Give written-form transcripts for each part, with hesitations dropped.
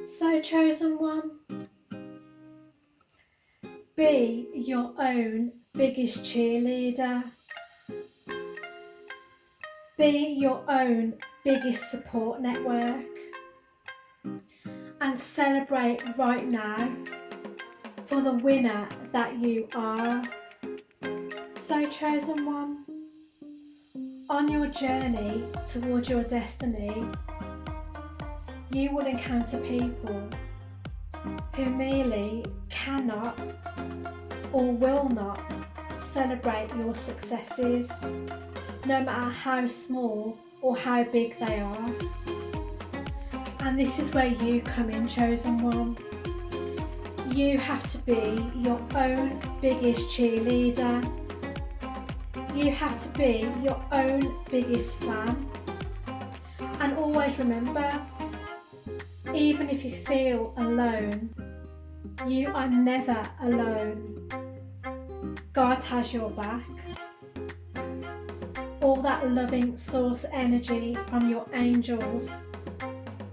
So, chosen one, be your own biggest cheerleader. Be your own biggest support network. And celebrate right now for the winner that you are. So, chosen one, on your journey towards your destiny, you will encounter people who merely cannot or will not celebrate your successes, no matter how small or how big they are. And this is where you come in, chosen one. You have to be your own biggest cheerleader. You have to be your own biggest fan. And always remember, even if you feel alone, you are never alone. God has your back. All that loving source energy from your angels,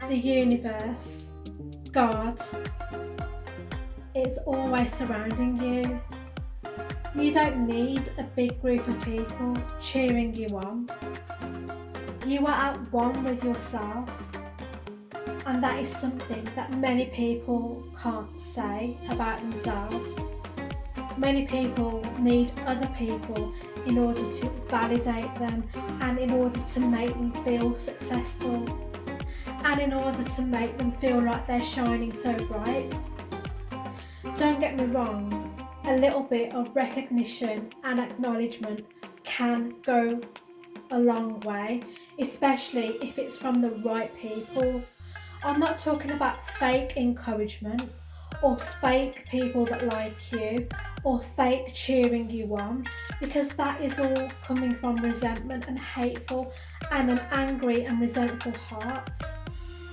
the universe, God, it's always surrounding you. You don't need a big group of people cheering you on. You are at one with yourself, and that is something that many people can't say about themselves. Many people need other people in order to validate them, and in order to make them feel successful, and in order to make them feel like they're shining so bright. Don't get me wrong, a little bit of recognition and acknowledgement can go a long way, especially if it's from the right people. I'm not talking about fake encouragement or fake people that like you or fake cheering you on, because that is all coming from resentment and hateful and an angry and resentful heart.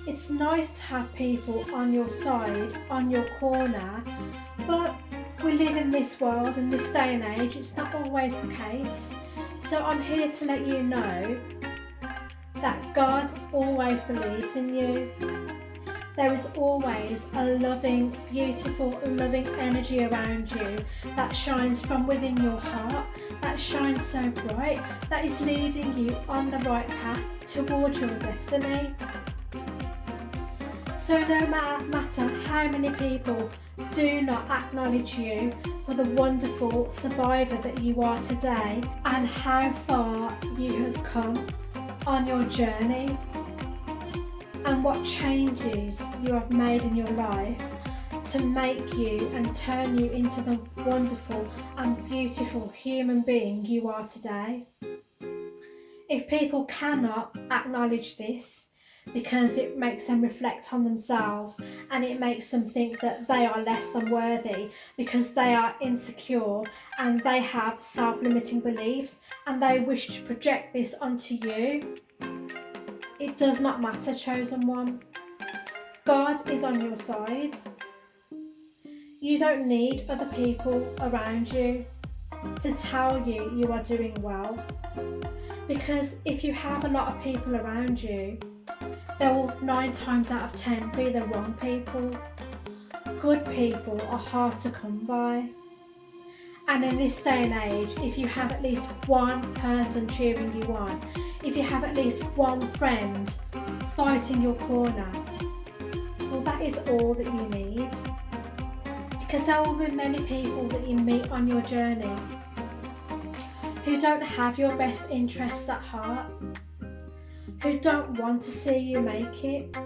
It's nice to have people on your side, on your corner, but we live in this world and this day and age, it's not always the case. So I'm here to let you know that God always believes in you. There is always a loving, beautiful, loving energy around you that shines from within your heart, that shines so bright, that is leading you on the right path towards your destiny. So no matter how many people do not acknowledge you for the wonderful survivor that you are today and how far you have come on your journey and what changes you have made in your life to make you and turn you into the wonderful and beautiful human being you are today. If people cannot acknowledge this, because it makes them reflect on themselves and it makes them think that they are less than worthy because they are insecure and they have self-limiting beliefs and they wish to project this onto you, it does not matter, chosen one. God is on your side. You don't need other people around you to tell you you are doing well, because if you have a lot of people around you, there will 9 times out of 10 be the wrong people. Good people are hard to come by. And in this day and age, if you have at least one person cheering you on, if you have at least one friend fighting your corner, well, that is all that you need. Because there will be many people that you meet on your journey who don't have your best interests at heart, who don't want to see you make it.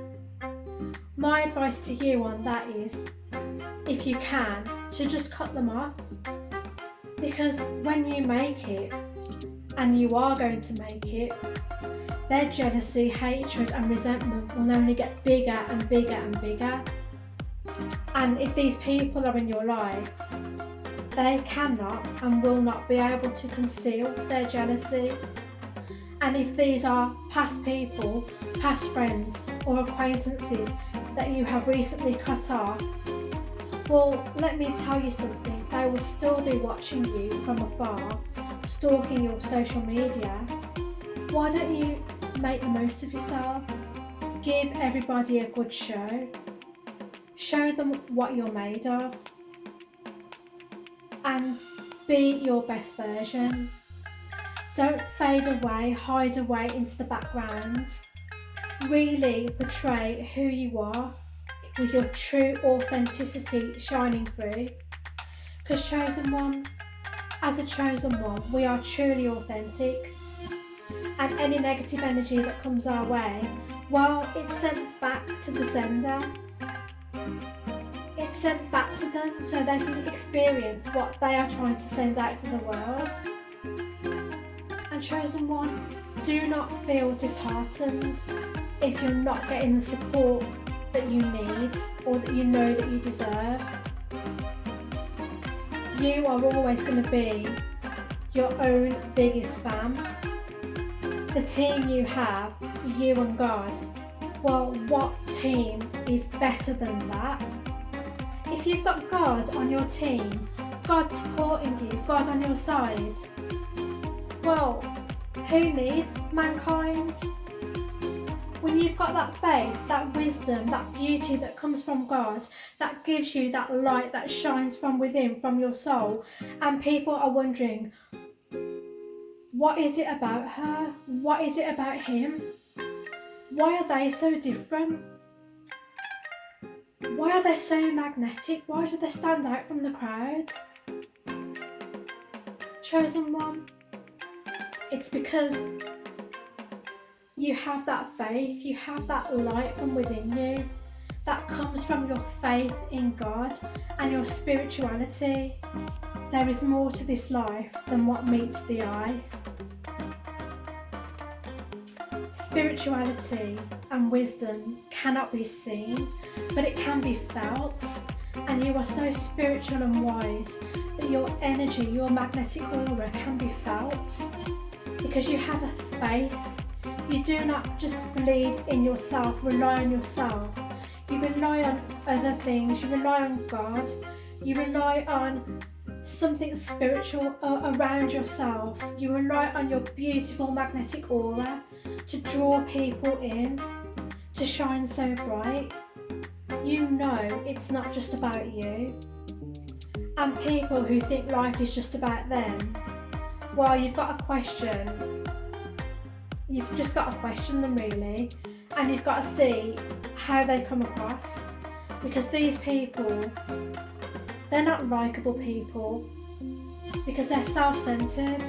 My advice to you on that is, if you can, to just cut them off. Because when you make it, and you are going to make it, their jealousy, hatred and resentment will only get bigger and bigger and bigger. And if these people are in your life, they cannot and will not be able to conceal their jealousy. And if these are past people, past friends or acquaintances that you have recently cut off, well, let me tell you something, they will still be watching you from afar, stalking your social media. Why don't you make the most of yourself? Give everybody a good show. Show them what you're made of. And be your best version. Don't fade away, hide away into the background. Really portray who you are with your true authenticity shining through. Because chosen one, as a chosen one, we are truly authentic. And any negative energy that comes our way, well, it's sent back to the sender. It's sent back to them so they can experience what they are trying to send out to the world. And chosen one, do not feel disheartened if you're not getting the support that you need or that you know that you deserve. You are always going to be your own biggest fan. The team you have, you and God, well, what team is better than that? If you've got God on your team, God supporting you, God on your side, well, who needs mankind? When you've got that faith, that wisdom, that beauty that comes from God, that gives you that light that shines from within, from your soul, and people are wondering, what is it about her? What is it about him? Why are they so different? Why are they so magnetic? Why do they stand out from the crowd? Chosen one, it's because you have that faith, you have that light from within you that comes from your faith in God and your spirituality. There is more to this life than what meets the eye. Spirituality and wisdom cannot be seen, but it can be felt. And you are so spiritual and wise that your energy, your magnetic aura can be felt because you have a faith. You do not just believe in yourself, rely on yourself. You rely on other things. You rely on God. You rely on something spiritual around yourself. You rely on your beautiful magnetic aura to draw people in, to shine so bright. You know it's not just about you. And people who think life is just about them, well, you've got to question. You've just got to question them really, and you've got to see how they come across, because these people, they're not likeable people because they're self-centered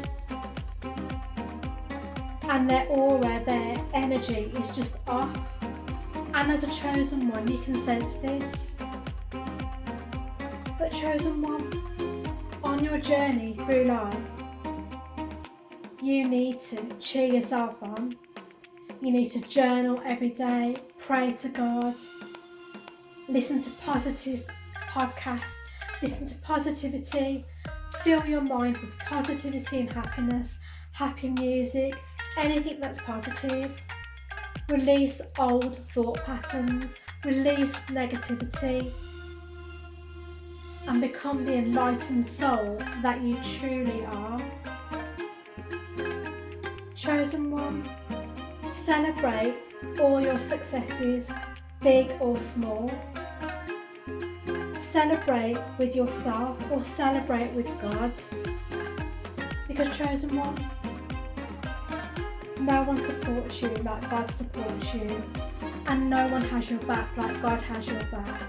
and their aura, their energy is just off. And as a chosen one, you can sense this. But chosen one, on your journey through life, you need to cheer yourself on. You need to journal every day, pray to God, listen to positive podcasts, listen to positivity, fill your mind with positivity and happiness, happy music, anything that's positive. Release old thought patterns, release negativity, and become the enlightened soul that you truly are. Chosen one, celebrate all your successes, big or small. Celebrate with yourself or celebrate with God. Because chosen one, no one supports you like God supports you, and no one has your back like God has your back,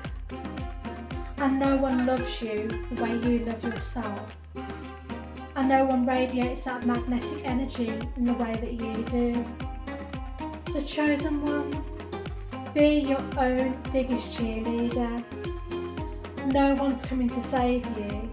and no one loves you the way you love yourself, and no one radiates that magnetic energy in the way that you do. So chosen one, be your own biggest cheerleader. No one's coming to save you.